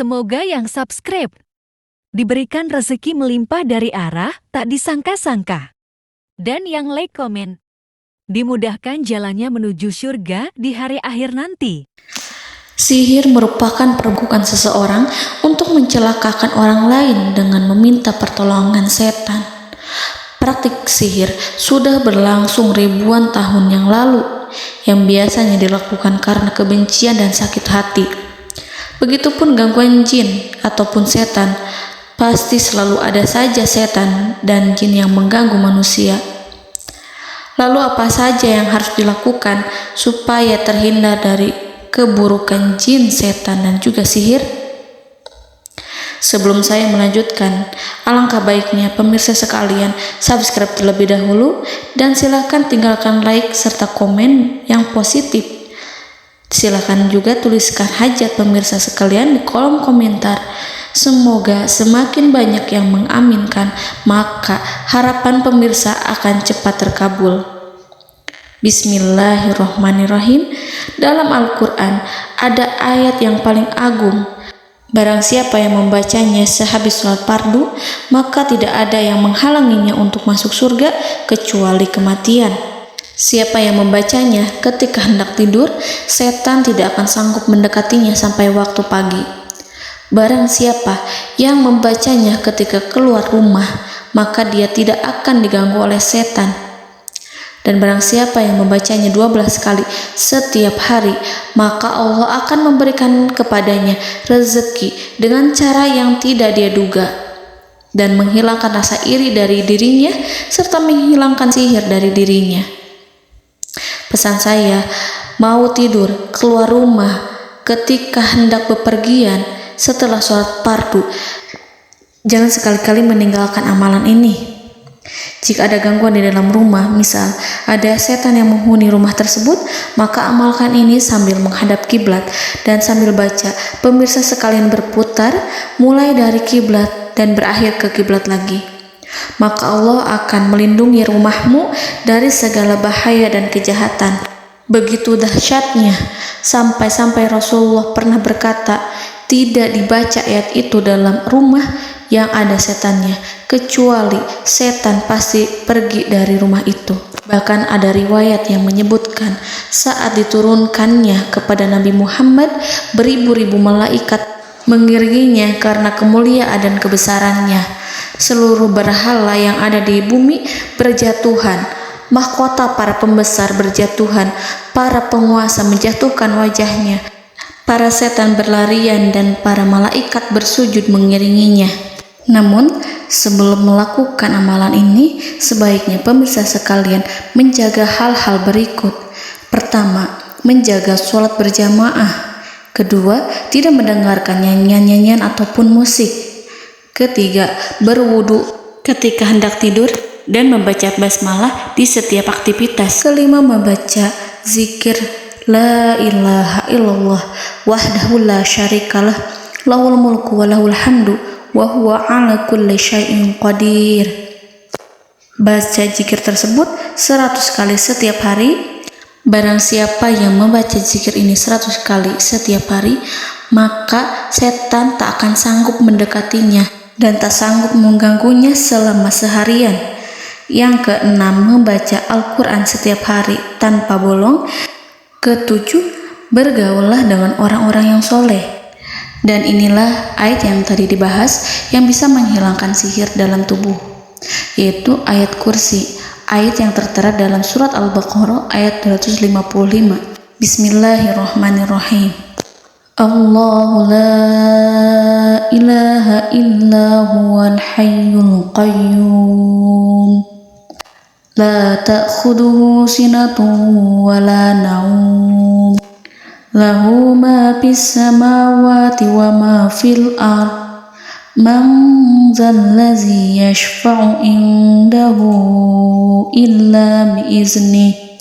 Semoga yang subscribe diberikan rezeki melimpah dari arah tak disangka-sangka. Dan yang like komen, dimudahkan jalannya menuju surga di hari akhir nanti. Sihir merupakan perbuatan seseorang untuk mencelakakan orang lain dengan meminta pertolongan setan. Praktik sihir sudah berlangsung ribuan tahun yang lalu, yang biasanya dilakukan karena kebencian dan sakit hati. Begitupun gangguan jin ataupun setan, pasti selalu ada saja setan dan jin yang mengganggu manusia. Lalu apa saja yang harus dilakukan supaya terhindar dari keburukan jin, setan, dan juga sihir? Sebelum saya melanjutkan, alangkah baiknya pemirsa sekalian subscribe terlebih dahulu dan silakan tinggalkan like serta komen yang positif. Silakan juga tuliskan hajat pemirsa sekalian di kolom komentar. Semoga semakin banyak yang mengaminkan, maka harapan pemirsa akan cepat terkabul. Bismillahirrahmanirrahim. Dalam Al-Quran ada ayat yang paling agung. Barang siapa yang membacanya sehabis sholat fardu, maka tidak ada yang menghalanginya untuk masuk surga kecuali kematian. Siapa yang membacanya ketika hendak tidur, setan tidak akan sanggup mendekatinya sampai waktu pagi. Barang siapa yang membacanya ketika keluar rumah, maka dia tidak akan diganggu oleh setan. Dan barang siapa yang membacanya 12 kali setiap hari, maka Allah akan memberikan kepadanya rezeki dengan cara yang tidak dia duga, dan menghilangkan rasa iri dari dirinya, serta menghilangkan sihir dari dirinya. Pesan saya, mau tidur, keluar rumah, ketika hendak bepergian, setelah sholat fardu, jangan sekali-kali meninggalkan amalan ini. Jika ada gangguan di dalam rumah, misal ada setan yang menghuni rumah tersebut, maka amalkan ini sambil menghadap kiblat dan sambil baca. Pemirsa sekalian berputar mulai dari kiblat dan berakhir ke kiblat lagi. Maka Allah akan melindungi rumahmu dari segala bahaya dan kejahatan. Begitu dahsyatnya, sampai-sampai Rasulullah pernah berkata, tidak dibaca ayat itu dalam rumah yang ada setannya, kecuali setan pasti pergi dari rumah itu. Bahkan ada riwayat yang menyebutkan saat diturunkannya kepada Nabi Muhammad, beribu-ribu malaikat mengiringinya karena kemuliaan dan kebesarannya. Seluruh berhala yang ada di bumi berjatuhan, mahkota para pembesar berjatuhan, para penguasa menjatuhkan wajahnya, para setan berlarian, dan para malaikat bersujud mengiringinya. Namun, sebelum melakukan amalan ini, sebaiknya pemirsa sekalian menjaga hal-hal berikut. Pertama, menjaga sholat berjamaah. Kedua, tidak mendengarkan nyanyian-nyanyian ataupun musik. Ketiga, berwudu ketika hendak tidur dan membaca basmalah di setiap aktivitas. Kelima, membaca zikir la ilaha illallah wahdahu la syarikalah lahul mulku wa lahul hamdu wa huwa ala kulli syai'in qadir. Baca zikir tersebut 100 kali setiap hari. Barang siapa yang membaca zikir ini 100 kali setiap hari, maka setan tak akan sanggup mendekatinya dan tak sanggup mengganggunya selama seharian. Yang keenam, membaca Al-Quran setiap hari tanpa bolong. Ketujuh, bergaullah dengan orang-orang yang soleh. Dan inilah ayat yang tadi dibahas yang bisa menghilangkan sihir dalam tubuh, yaitu ayat kursi, ayat yang tertera dalam surat Al-Baqarah ayat 255. Bismillahirrahmanirrahim. Allahu la ilaha illa huwal hayyul qayyum la ta'khuduhu sinatun wa la naum lahu ma fis samawati wa ma fil ard man zallazi yashfa'u indahu illa biiznihi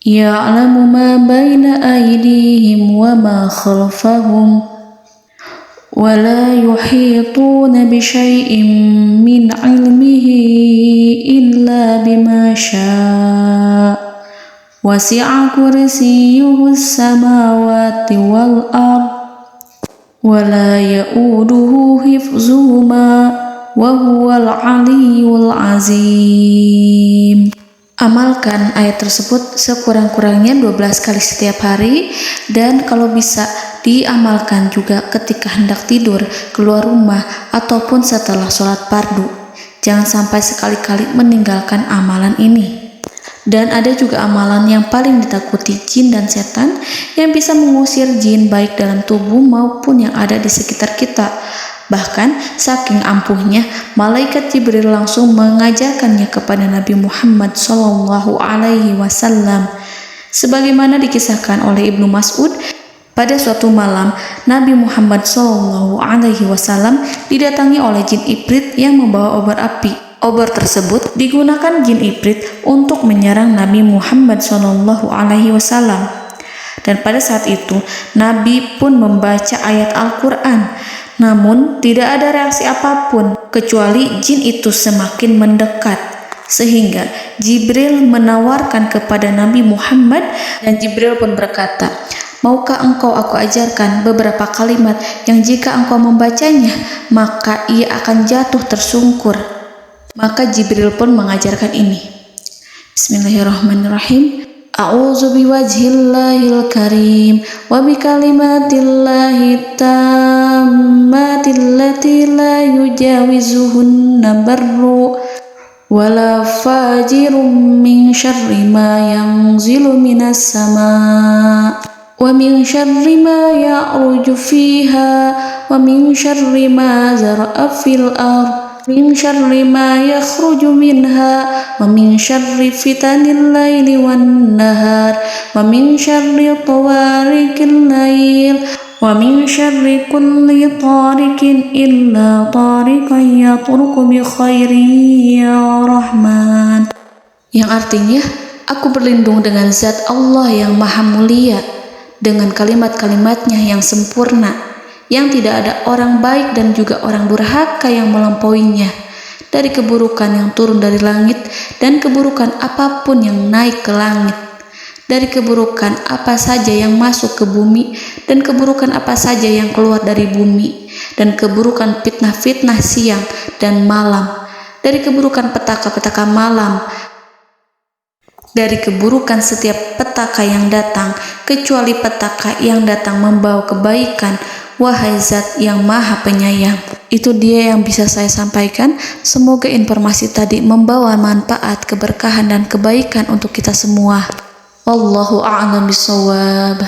ya'lamu ma baina aydihim wa ma khalfahum wa la yuhituna bi syai'in min 'ilmihi illa bima syaa' wasi'a kursiyyuhu as-samawati wal ard ولا يؤوده حفظهما وهو العلي العظيم. Amalkan ayat tersebut sekurang-kurangnya 12 kali setiap hari, dan kalau bisa diamalkan juga ketika hendak tidur, keluar rumah, ataupun setelah sholat fardu. Jangan sampai sekali-kali meninggalkan amalan ini. Dan ada juga amalan yang paling ditakuti jin dan setan, yang bisa mengusir jin baik dalam tubuh maupun yang ada di sekitar kita. Bahkan saking ampuhnya, malaikat Jibril langsung mengajarkannya kepada Nabi Muhammad SAW. Sebagaimana dikisahkan oleh Ibnu Mas'ud, pada suatu malam Nabi Muhammad SAW didatangi oleh jin Ifrit yang membawa obor api. Obor tersebut digunakan jin Ifrit untuk menyerang Nabi Muhammad SAW. Dan pada saat itu Nabi pun membaca ayat Al-Quran. Namun tidak ada reaksi apapun, kecuali jin itu semakin mendekat. Sehingga Jibril menawarkan kepada Nabi Muhammad, dan Jibril pun berkata, "Maukah engkau aku ajarkan beberapa kalimat yang jika engkau membacanya, maka ia akan jatuh tersungkur?" Maka Jibril pun mengajarkan ini. Bismillahirrahmanirrahim. A'udzu biwajhillahil karim wa bikalimatillahi tammatil lati la yujawizuhunna barru wala fajirum min syarri ma yanzilu minas sama wa min syarri ma ya'ruju fiha wa min syarri ma zara'a fil ardh min syarri ma yakhruju minha wa min syarri fitanil laili wan nahar wa min syarri tawarikil lail wa min syarri kulli tarikin illa tarikan yatruku bi khairin ya Rahman. Yang artinya, aku berlindung dengan zat Allah yang maha mulia, dengan kalimat-kalimatnya yang sempurna, yang tidak ada orang baik dan juga orang durhaka yang melampauinya, dari keburukan yang turun dari langit dan keburukan apapun yang naik ke langit, dari keburukan apa saja yang masuk ke bumi dan keburukan apa saja yang keluar dari bumi, dan keburukan fitnah-fitnah siang dan malam, dari keburukan petaka-petaka malam, dari keburukan setiap petaka yang datang, kecuali petaka yang datang membawa kebaikan. Wahai Zat yang Maha Penyayang. Itu dia yang bisa saya sampaikan. Semoga informasi tadi membawa manfaat, keberkahan dan kebaikan untuk kita semua. Wallahu a'lam bishawab.